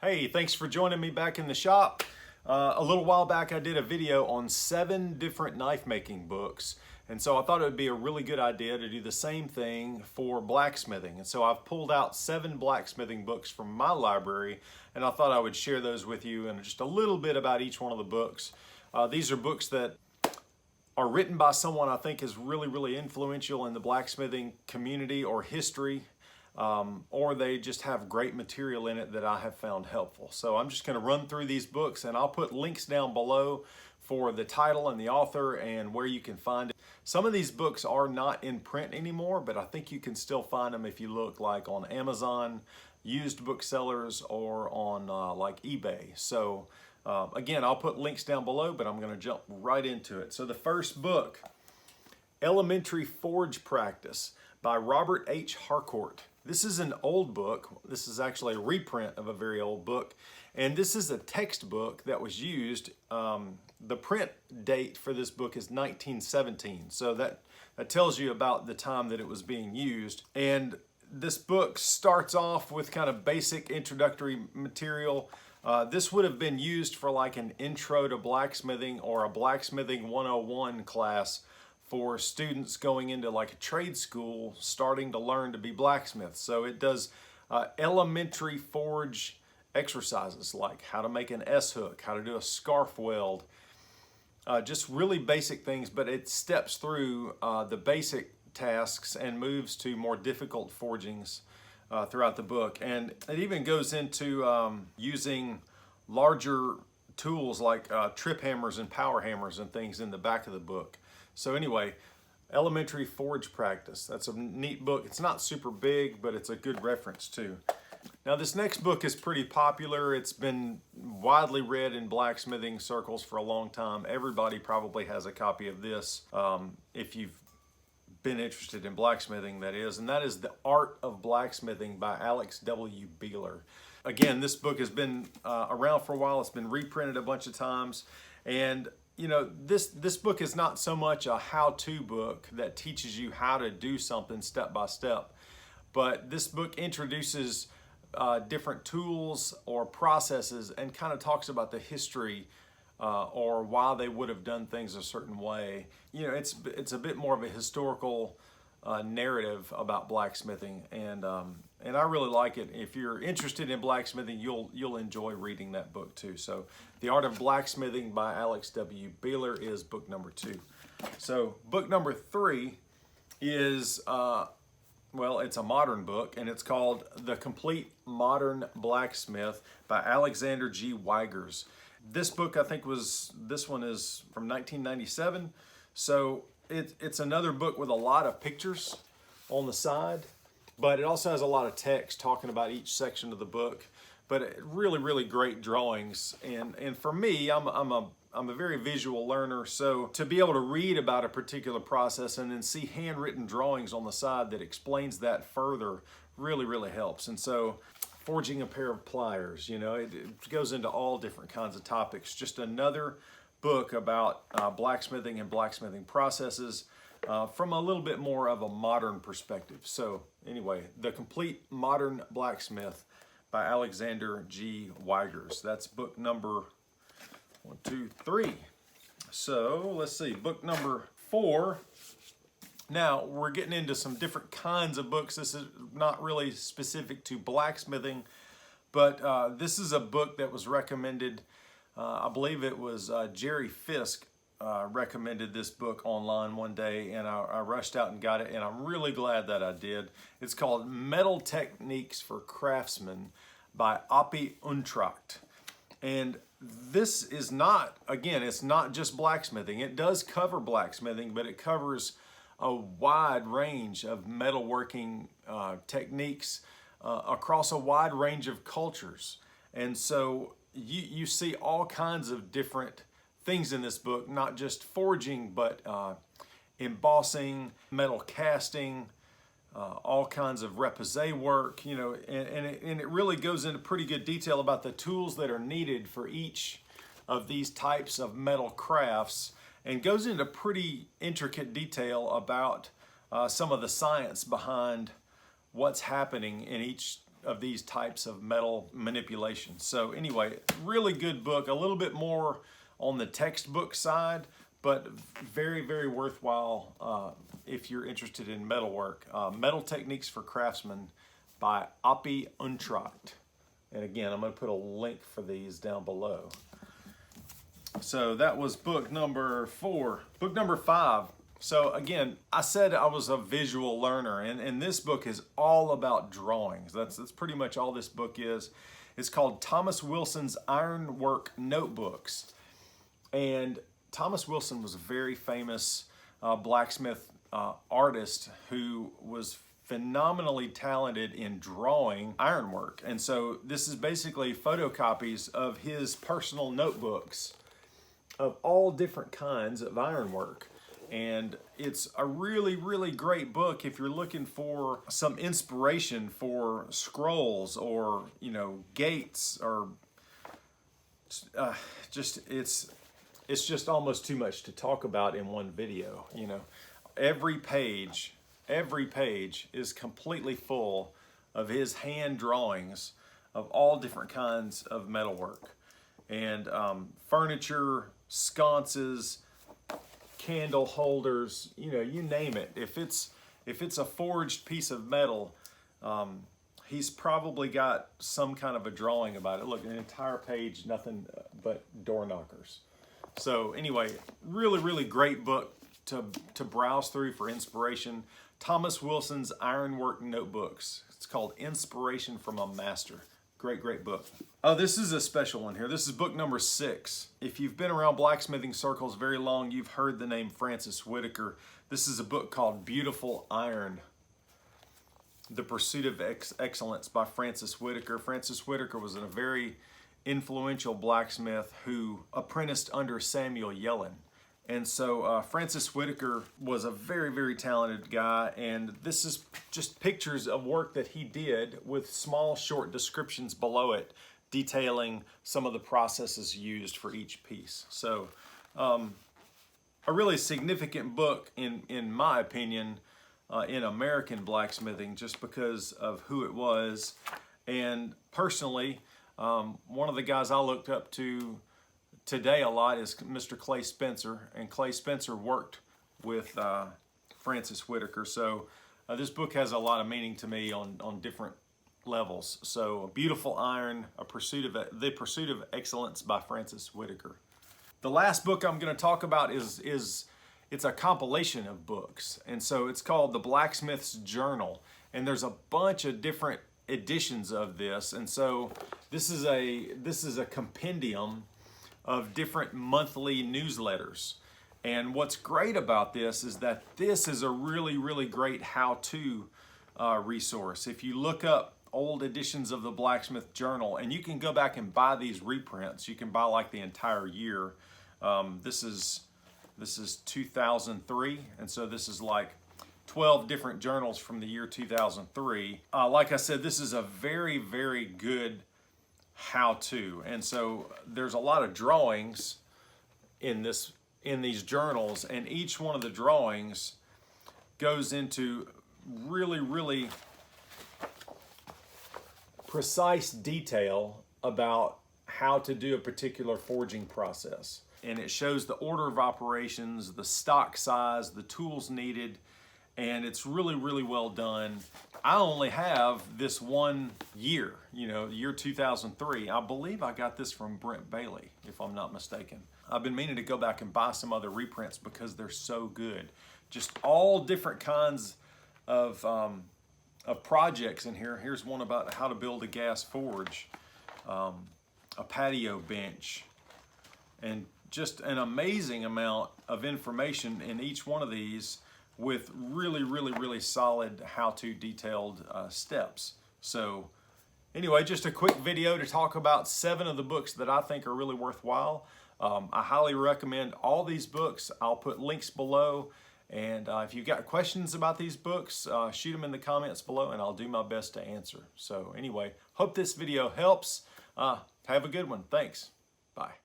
Hey, thanks for joining me back in the shop. A little while back I did a video on 7 different knife making books, and so I thought it would be a really good idea to do the same thing for blacksmithing. And so I've pulled out 7 blacksmithing books from my library, and I thought I would share those with you and just a little bit about each one of the books. These are books that are written by someone I think is really influential in the blacksmithing community or history. Or they just have great material in it that I have found helpful. So I'm just going to run through these books, and I'll put links down below for the title and the author and where you can find it. Some of these books are not in print anymore, but I think you can still find them if you look like on Amazon, used booksellers, or on like eBay. So again, I'll put links down below, but I'm going to jump right into it. So the first book, Elementary Forge Practice by Robert H. Harcourt. This is an old book. This is actually a reprint of a very old book. And this is a textbook that was used. The print date for this book is 1917. So that tells you about the time that it was being used. And this book starts off with kind of basic introductory material. This would have been used for like an intro to blacksmithing or a blacksmithing 101 class for students going into like a trade school starting to learn to be blacksmiths. So it does elementary forge exercises like how to make an S-hook, how to do a scarf weld, just really basic things, but it steps through the basic tasks and moves to more difficult forgings throughout the book. And it even goes into using larger tools like trip hammers and power hammers and things in the back of the book. So anyway, Elementary Forge Practice. That's a neat book. It's not super big, but it's a good reference too. Now this next book is pretty popular. It's been widely read in blacksmithing circles for a long time. Everybody probably has a copy of this if you've been interested in blacksmithing, that is. And that is The Art of Blacksmithing by Alex W. Beeler. Again, this book has been around for a while. It's been reprinted a bunch of times. And you know, this book is not so much a how-to book that teaches you how to do something step by step, but this book introduces different tools or processes and kind of talks about the history or why they would have done things a certain way. You know, it's a bit more of a historical narrative about blacksmithing, and I really like it. If you're interested in blacksmithing, you'll enjoy reading that book too. So The Art of Blacksmithing by Alex W. Beeler is book number 2. So book number 3 is, well, it's a modern book, and it's called The Complete Modern Blacksmith by Alexander G. Weigers. This book, I think, this one is from 1997. So it's another book with a lot of pictures on the side, but it also has a lot of text talking about each section of the book. But really great drawings. And for me, I'm a very visual learner, so to be able to read about a particular process and then see handwritten drawings on the side that explains that further really helps. And so forging a pair of pliers, you know, it goes into all different kinds of topics. Just another book about blacksmithing and blacksmithing processes from a little bit more of a modern perspective. So anyway, The Complete Modern Blacksmith by Alexander G. Weigers. That's book number 1, 2, 3. So let's see, book number 4. Now we're getting into some different kinds of books. This is not really specific to blacksmithing, but this is a book that was recommended. I believe it was Jerry Fisk recommended this book online one day, and I rushed out and got it, and I'm really glad that I did. It's called Metal Techniques for Craftsmen by Appie Untracht. And this is not, again, it's not just blacksmithing. It does cover blacksmithing, but it covers a wide range of metalworking techniques across a wide range of cultures. And so you see all kinds of different things in this book, not just forging, but embossing, metal casting, all kinds of repoussé work, you know, and it really goes into pretty good detail about the tools that are needed for each of these types of metal crafts, and goes into pretty intricate detail about some of the science behind what's happening in each of these types of metal manipulations. So anyway, really good book, a little bit more on the textbook side, but very, very worthwhile if you're interested in metalwork. Metal Techniques for Craftsmen by Appie Untracht. And again, I'm going to put a link for these down below. So that was book number 4. Book number 5. So again, I said I was a visual learner, and this book is all about drawings. That's pretty much all this book is. It's called Thomas Wilson's Ironwork Notebooks. And Thomas Wilson was a very famous blacksmith artist who was phenomenally talented in drawing ironwork. And so this is basically photocopies of his personal notebooks of all different kinds of ironwork. And it's a really, really great book if you're looking for some inspiration for scrolls or, you know, gates, or it's just almost too much to talk about in one video. You know, every page is completely full of his hand drawings of all different kinds of metalwork, and furniture, sconces, candle holders, you know, you name it. If it's a forged piece of metal, he's probably got some kind of a drawing about it. Look, an entire page, nothing but door knockers. So anyway, really, really great book to browse through for inspiration. Thomas Wilson's Ironwork Notebooks. It's called Inspiration from a Master. Great, great book. Oh, this is a special one here. This is book number 6. If you've been around blacksmithing circles very long, you've heard the name Francis Whitaker. This is a book called Beautiful Iron, The Pursuit of Excellence by Francis Whitaker. Francis Whitaker was a very influential blacksmith who apprenticed under Samuel Yellin. And so Francis Whitaker was a very, very talented guy, and this is just pictures of work that he did with small, short descriptions below it, detailing some of the processes used for each piece. So a really significant book, in my opinion, in American blacksmithing, just because of who it was. And personally, one of the guys I looked up to today a lot is Mr. Clay Spencer, and Clay Spencer worked with Francis Whitaker. So this book has a lot of meaning to me on different levels. So Beautiful Iron, The Pursuit of Excellence by Francis Whitaker. The last book I'm going to talk about is it's a compilation of books, and so it's called The Blacksmith's Journal, and there's a bunch of different editions of this, and so this is a compendium of different monthly newsletters. And what's great about this is that this is a really, really great how-to resource. If you look up old editions of the Blacksmith Journal, and you can go back and buy these reprints. You can buy like the entire year. This is 2003, and so this is like 12 different journals from the year 2003. Like I said, this is a very, very good how-to, and so there's a lot of drawings in these journals, and each one of the drawings goes into really, really precise detail about how to do a particular forging process. And it shows the order of operations, the stock size, the tools needed, and it's really, really well done. I only have this one year, year 2003. I believe I got this from Brent Bailey, if I'm not mistaken. I've been meaning to go back and buy some other reprints because they're so good. Just all different kinds of projects in here. Here's one about how to build a gas forge, a patio bench, and just an amazing amount of information in each one of these with really, really, really solid how-to detailed steps. So anyway, just a quick video to talk about 7 of the books that I think are really worthwhile. I highly recommend all these books. I'll put links below. And if you've got questions about these books, shoot them in the comments below and I'll do my best to answer. So anyway, hope this video helps. Have a good one. Thanks. Bye.